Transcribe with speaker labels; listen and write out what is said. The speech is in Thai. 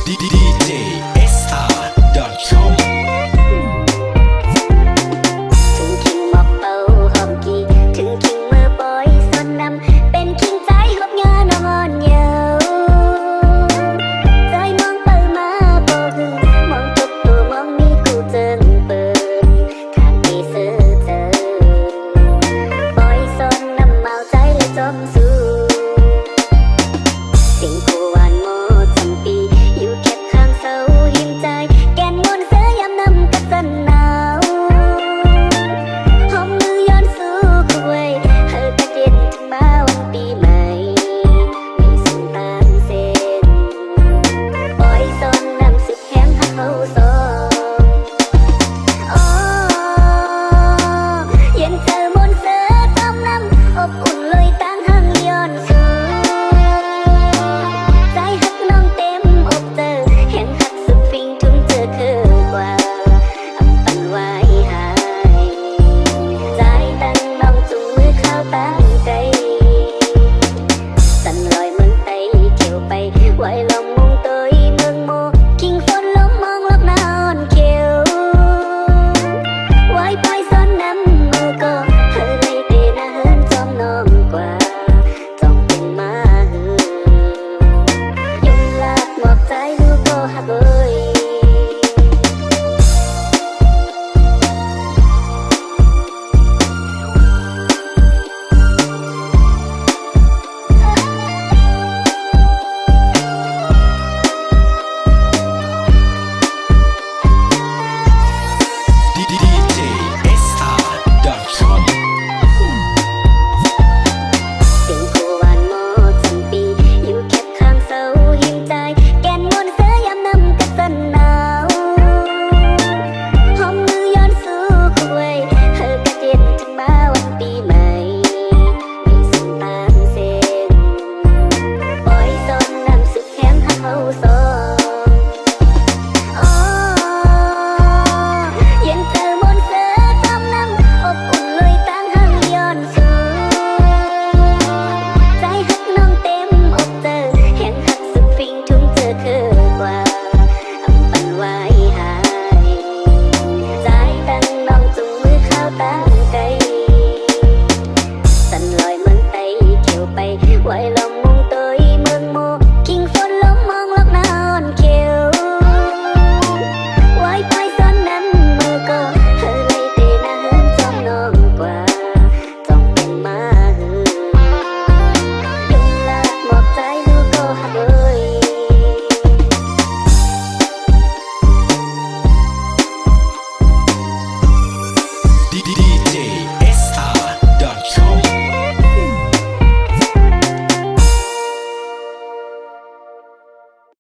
Speaker 1: DJSR.com
Speaker 2: ถึงคิงบอกเป่าหอมกีถึงคิงมือปล่อยสนนำเป็นคิงใจหอบยานอนเยาวใจมองเปิดมาบ่หึงมองทุกตัวมองมีกูเจิงเปิดทางที่ซื้อเจอปล่อยสนนำเมาใจและจมสู่สิ่งกูหวานโมจำปีอยู่แค่ข้างเสาหิมใจแกนมนเสือยามนำกระสันหนาวหอมมือย้อนสู่คุยเธอตะเกียนถึงมาวันปีใหม่ไม่ส่งตามเส้นปล่อยสนนำสุดแห้งหักเขาสองอ๋อเย็นเธอมนเสือจอมนำอบอุ่นเลยตั้งหังย้อนสู่ ใจหักน้องเต็มอกเจอเห็นหักสุดฟิงทุ่มเจอคือกว่าอำปันไว้หายใจตั้งน้องจุงมือเข้าตั้งใจสั่นลอยเหมือนไตเขียวไปไว้ลม